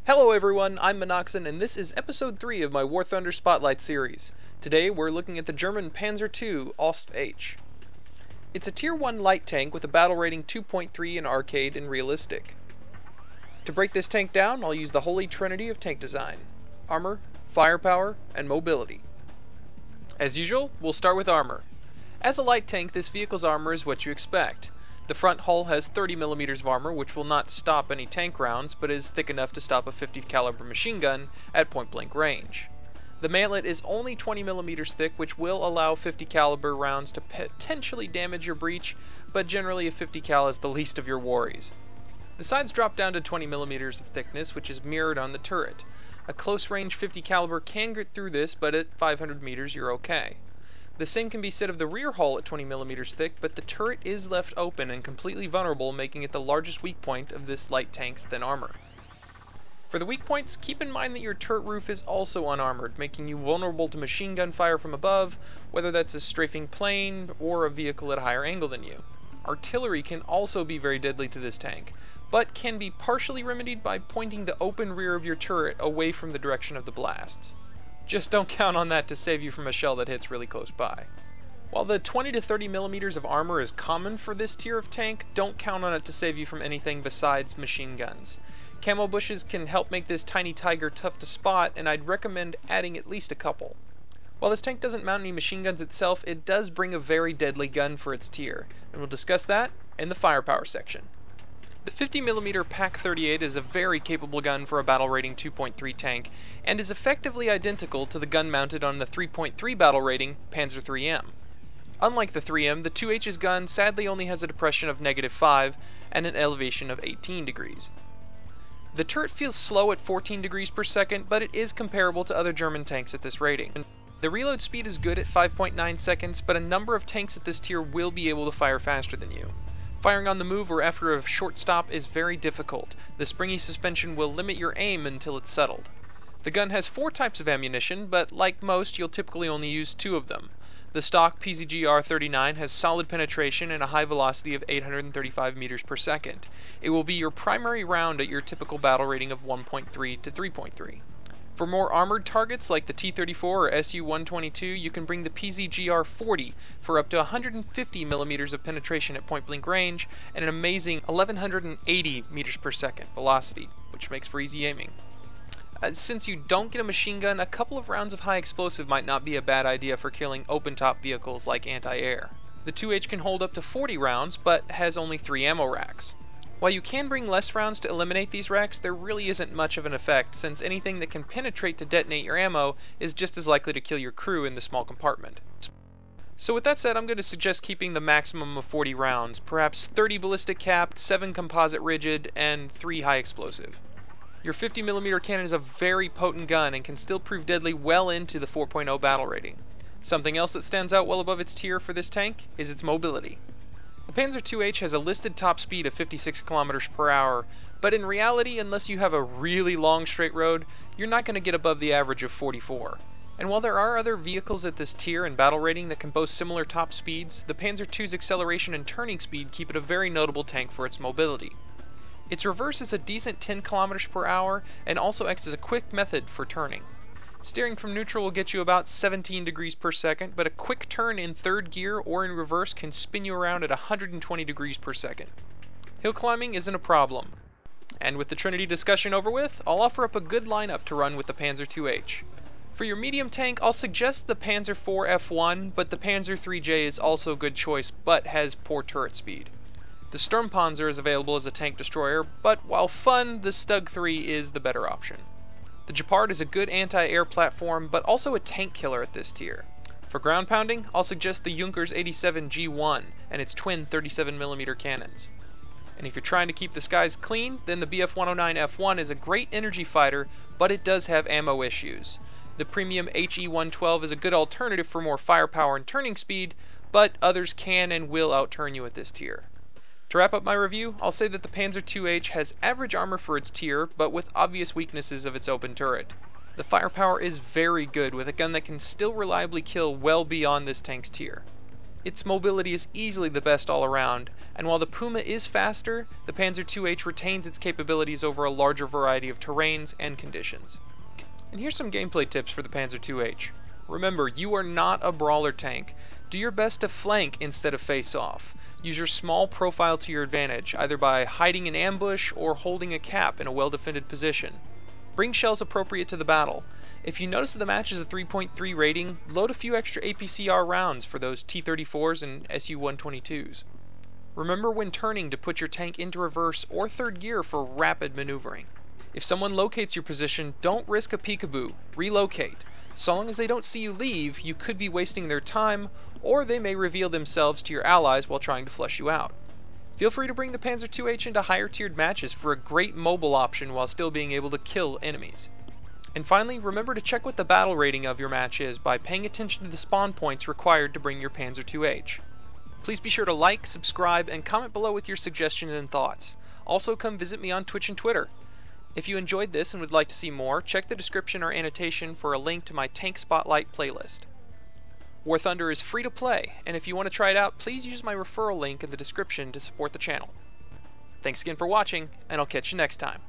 Hello everyone, I'm Minoxen, and this is episode 3 of my War Thunder Spotlight series. Today we're looking at the German Panzer II Ausf. It's a Tier 1 light tank with a battle rating 2.3 in arcade and realistic. To break this tank down, I'll use the holy trinity of tank design: armor, firepower, and mobility. As usual, we'll start with armor. As a light tank, this vehicle's armor is what you expect. The front hull has 30mm of armor, which will not stop any tank rounds, but is thick enough to stop a 50 caliber machine gun at point-blank range. The mantlet is only 20mm thick, which will allow 50 caliber rounds to potentially damage your breech, but generally a 50 cal is the least of your worries. The sides drop down to 20mm of thickness, which is mirrored on the turret. A close-range 50 caliber can get through this, but at 500 meters you're okay. The same can be said of the rear hull at 20mm thick, but the turret is left open and completely vulnerable, making it the largest weak point of this light tank's thin armor. For the weak points, keep in mind that your turret roof is also unarmored, making you vulnerable to machine gun fire from above, whether that's a strafing plane or a vehicle at a higher angle than you. Artillery can also be very deadly to this tank, but can be partially remedied by pointing the open rear of your turret away from the direction of the blasts. Just don't count on that to save you from a shell that hits really close by. While the 20 to 30mm of armor is common for this tier of tank, don't count on it to save you from anything besides machine guns. Camo bushes can help make this tiny tiger tough to spot, and I'd recommend adding at least a couple. While this tank doesn't mount any machine guns itself, it does bring a very deadly gun for its tier, and we'll discuss that in the firepower section. The 50mm Pz.Kpfw is a very capable gun for a battle rating 2.3 tank, and is effectively identical to the gun mounted on the 3.3 battle rating Panzer 3M. Unlike the 3M, the 2H's gun sadly only has a depression of -5 and an elevation of 18 degrees. The turret feels slow at 14 degrees per second, but it is comparable to other German tanks at this rating. The reload speed is good at 5.9 seconds, but a number of tanks at this tier will be able to fire faster than you. Firing on the move or after a short stop is very difficult. The springy suspension will limit your aim until it's settled. The gun has 4 types of ammunition, but like most, you'll typically only use 2 of them. The stock Pz.Kpfw has solid penetration and a high velocity of 835 meters per second. It will be your primary round at your typical battle rating of 1.3 to 3.3. For more armored targets like the T-34 or Su-122, you can bring the Pz.Kpfw for up to 150mm of penetration at point-blank range and an amazing 1180 meters per second velocity, which makes for easy aiming. Since you don't get a machine gun, a couple of rounds of high explosive might not be a bad idea for killing open-top vehicles like anti-air. The 2H can hold up to 40 rounds, but has only 3 ammo racks. While you can bring less rounds to eliminate these racks, there really isn't much of an effect, since anything that can penetrate to detonate your ammo is just as likely to kill your crew in the small compartment. So with that said, I'm going to suggest keeping the maximum of 40 rounds, perhaps 30 ballistic capped, 7 composite rigid, and 3 high explosive. Your 50mm cannon is a very potent gun and can still prove deadly well into the 4.0 battle rating. Something else that stands out well above its tier for this tank is its mobility. The Panzer IIH has a listed top speed of 56 km per hour, but in reality, unless you have a really long straight road, you're not going to get above the average of 44. And while there are other vehicles at this tier and battle rating that can boast similar top speeds, the Panzer II's acceleration and turning speed keep it a very notable tank for its mobility. Its reverse is a decent 10 km per hour and also acts as a quick method for turning. Steering from neutral will get you about 17 degrees per second, but a quick turn in 3rd gear or in reverse can spin you around at 120 degrees per second. Hill climbing isn't a problem. And with the Trinity discussion over with, I'll offer up a good lineup to run with the Panzer IIH. For your medium tank, I'll suggest the Panzer IV F1, but the Panzer IIIJ is also a good choice, but has poor turret speed. The Sturmpanzer is available as a tank destroyer, but while fun, the Stug 3 is the better option. The Gepard is a good anti-air platform, but also a tank killer at this tier. For ground pounding, I'll suggest the Junkers 87 G1 and its twin 37mm cannons. And if you're trying to keep the skies clean, then the Bf-109 F1 is a great energy fighter, but it does have ammo issues. The premium HE-112 is a good alternative for more firepower and turning speed, but others can and will outturn you at this tier. To wrap up my review, I'll say that the Panzer IIH has average armor for its tier, but with obvious weaknesses of its open turret. The firepower is very good with a gun that can still reliably kill well beyond this tank's tier. Its mobility is easily the best all around, and while the Puma is faster, the Panzer II-H retains its capabilities over a larger variety of terrains and conditions. And here's some gameplay tips for the Panzer II-H. Remember, you are not a brawler tank. Do your best to flank instead of face off. Use your small profile to your advantage, either by hiding in ambush or holding a cap in a well-defended position. Bring shells appropriate to the battle. If you notice that the match is a 3.3 rating, load a few extra APCR rounds for those T-34s and Su-122s. Remember when turning to put your tank into reverse or third gear for rapid maneuvering. If someone locates your position, don't risk a peekaboo. Relocate. So long as they don't see you leave, you could be wasting their time, or they may reveal themselves to your allies while trying to flush you out. Feel free to bring the Panzer II-H into higher tiered matches for a great mobile option while still being able to kill enemies. And finally, remember to check what the battle rating of your match is by paying attention to the spawn points required to bring your Panzer II-H. Please be sure to like, subscribe, and comment below with your suggestions and thoughts. Also, come visit me on Twitch and Twitter. If you enjoyed this and would like to see more, check the description or annotation for a link to my Tank Spotlight playlist. War Thunder is free to play, and if you want to try it out, please use my referral link in the description to support the channel. Thanks again for watching, and I'll catch you next time.